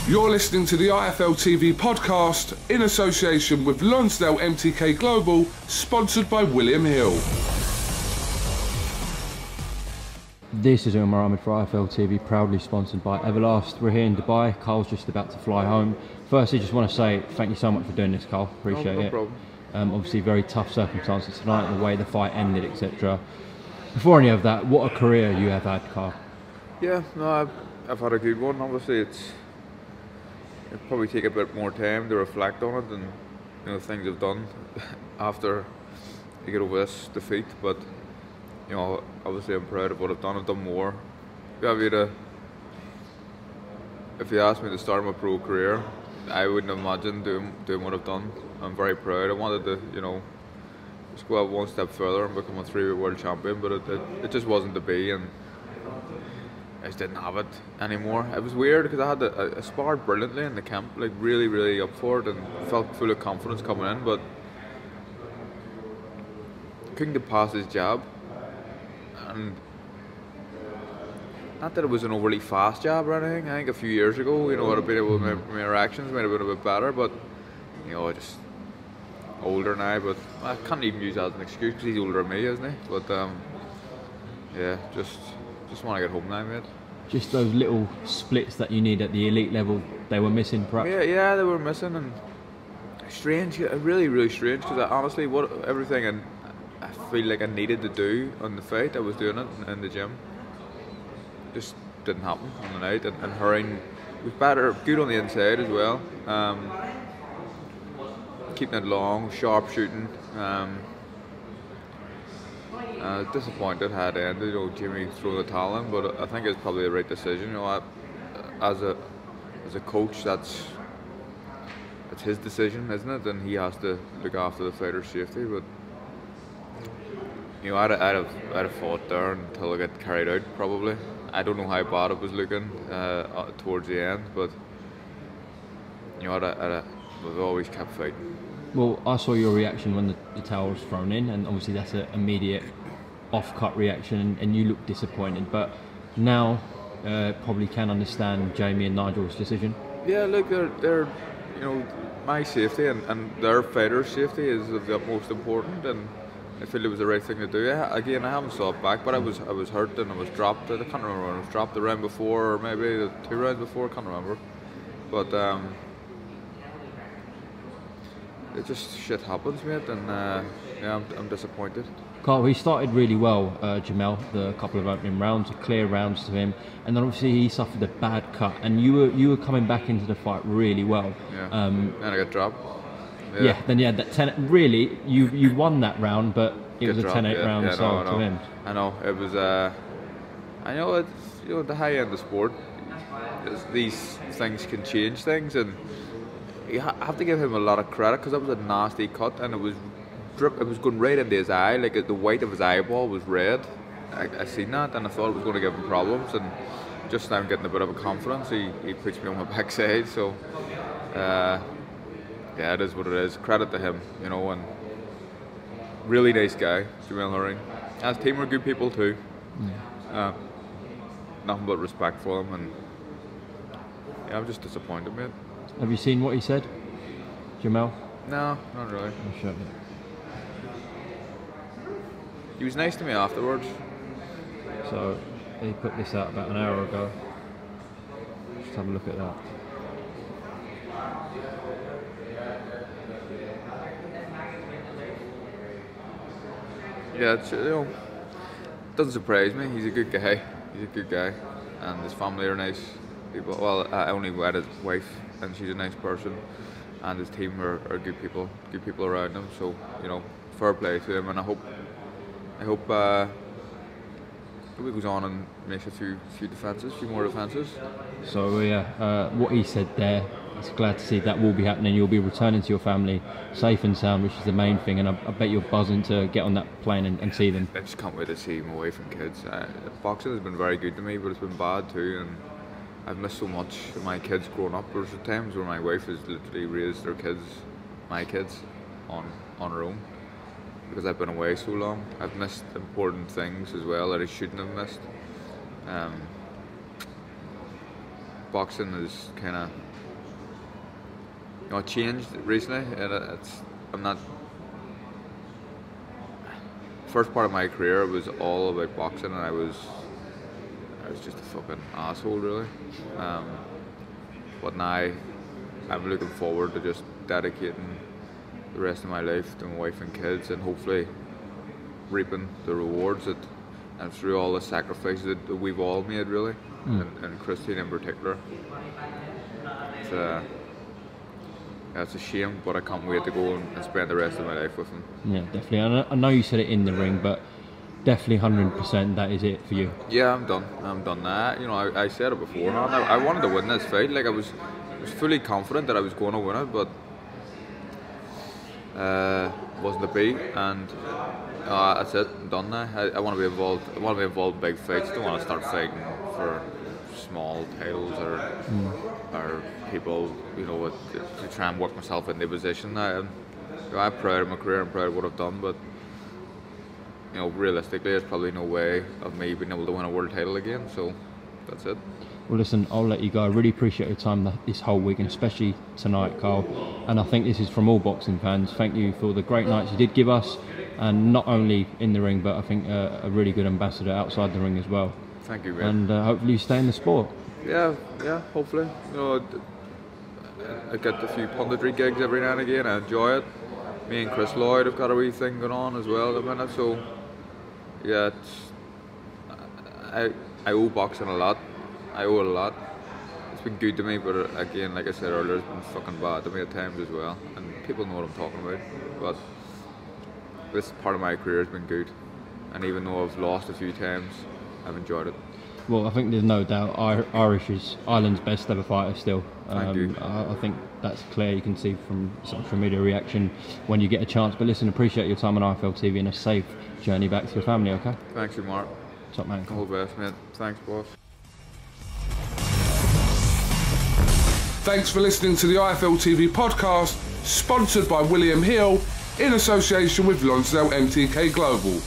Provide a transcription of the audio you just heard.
You're listening to the IFL TV podcast in association with Lonsdale MTK Global, sponsored by William Hill. This is Umar Ahmed for IFL TV, proudly sponsored by Everlast. We're here in Dubai. Carl's just about to fly home. Firstly, just want to say thank you so much for doing this, Carl. Appreciate it. No problem. Obviously, very tough circumstances tonight, the way the fight ended, etc. Before any of that, what a career you have had, Carl. Yeah, no, I've had a good one. Obviously, it'll probably take a bit more time to reflect on it and things I've done after you get over this defeat. But obviously, I'm proud of what I've done. I've done more. If you asked me to start my pro career, I wouldn't have imagined doing what I've done. I'm very proud. I wanted to, just go out one step further and become a 3-weight world champion, but it just wasn't to be, and I just didn't have it anymore. It was weird because I sparred brilliantly in the camp, like really, really up for it, and felt full of confidence coming in, but couldn't get past his jab. And not that it was an overly fast jab or anything. I think a few years ago, I'd have been able to, my reactions might have been a bit better, but just older now. But I can't even use that as an excuse because he's older than me, isn't he? But yeah, just want to get home now, mate. Just those little splits that you need at the elite level, they were missing, perhaps. Yeah, they were missing, and strange, really, really strange. Because honestly, everything I feel like I needed to do on the fight, I was doing it in the gym. Just didn't happen on the night, and hurrying was better, good on the inside as well. Keeping it long, sharp shooting. Disappointed how it ended. Jimmy threw the towel in, but I think it's probably the right decision. As a coach, that's his decision, isn't it? And he has to look after the fighter's safety. But I'd have fought there until I got carried out, probably. I don't know how bad it was looking towards the end, but we've always kept fighting. Well, I saw your reaction when the towel was thrown in, and obviously that's an immediate off-cut reaction, and you look disappointed. But now, probably can understand Jamie and Nigel's decision. Yeah, look, they're my safety and their fighter's safety is of the utmost important, and I feel it was the right thing to do. Again, I haven't saw it back, but I was hurt and I was dropped. I can't remember when I was dropped, the round before, or maybe the 2 rounds before. I can't remember. But it just shit happens, mate, and I'm disappointed. Carl, he started really well, Jamel, the couple of opening rounds, clear rounds to him, and then obviously he suffered a bad cut, and you were coming back into the fight really well. Yeah. And I got dropped. Yeah. Then that 10. Really, you won that round, but it was a 10-8 round start to him. I know it was. I know it's the high end of sport. These things can change things, and you have to give him a lot of credit because that was a nasty cut, and it was going right into his eye. Like the white of his eyeball was red. I seen that, and I thought it was going to give him problems. And just now I'm getting a bit of a confidence. He puts me on my backside, so. Yeah, it is what it is. Credit to him, and really nice guy, Jamel Herring. His team are good people too. Nothing but respect for them, and yeah, I'm just disappointed, mate. Have you seen what he said, Jamel? No, not really. I'll show you. He was nice to me afterwards. So he put this out about an hour ago. Just have a look at that. Yeah, it doesn't surprise me. He's a good guy. And his family are nice people. Well, I only met his wife, and she's a nice person, and his team are good people around him. So fair play to him, and I hope he goes on and makes a few more defences. So yeah, what he said there, it's glad to see that will be happening. You'll be returning to your family safe and sound, which is the main thing, and I bet you're buzzing to get on that plane and see them. I just can't wait to see him away from kids. Boxing has been very good to me, but it's been bad too, and I've missed so much of my kids growing up. There's times where my wife has literally raised my kids, on her own, because I've been away so long. I've missed important things as well that I shouldn't have missed. boxing is kind of, you know, changed recently, and I'm not. First part of my career was all about boxing, and I was just a fucking asshole, really. But now I'm looking forward to just dedicating the rest of my life to my wife and kids, and hopefully reaping the rewards and through all the sacrifices that we've all made, really, and Christine in particular. It's a shame, but I can't wait to go and spend the rest of my life with him. Yeah, definitely. I know you said it in the ring, but definitely 100% that is it for you. Yeah, I'm done. You know, I said it before. I wanted to win this fight. Like, I was fully confident that I was going to win it, but wasn't to be. And that's it. I'm done now. I want to be involved. I want to be involved in big fights. I don't want to start fighting for small titles or people, you know, to try and work myself into a position. I'm proud of my career. I'm proud of what I've done, but you know, realistically, there's probably no way of me being able to win a world title again. So that's it. Well, listen, I'll let you go. I really appreciate your time this whole week, and especially tonight, Carl. And I think this is from all boxing fans. Thank you for the great nights you did give us, and not only in the ring, but I think a really good ambassador outside the ring as well. Thank you, man. And hopefully you stay in the sport. Yeah, hopefully. You know, I get a few punditry gigs every now and again. I enjoy it. Me and Chris Lloyd have got a wee thing going on as well at the minute. So yeah, I owe boxing a lot. I owe it a lot. It's been good to me, but again, like I said earlier, it's been fucking bad to me at times as well. And people know what I'm talking about. But this part of my career has been good. And even though I've lost a few times, I've enjoyed it. Well, I think there's no doubt Irish is Ireland's best ever fighter still. Thank you. I think that's clear. You can see from social media reaction when you get a chance. But listen, appreciate your time on IFL TV and a safe journey back to your family, okay? Thanks, you, Mark. Top man. All the best, mate. Thanks, boss. Thanks for listening to the IFL TV podcast, sponsored by William Hill in association with Lonsdale MTK Global.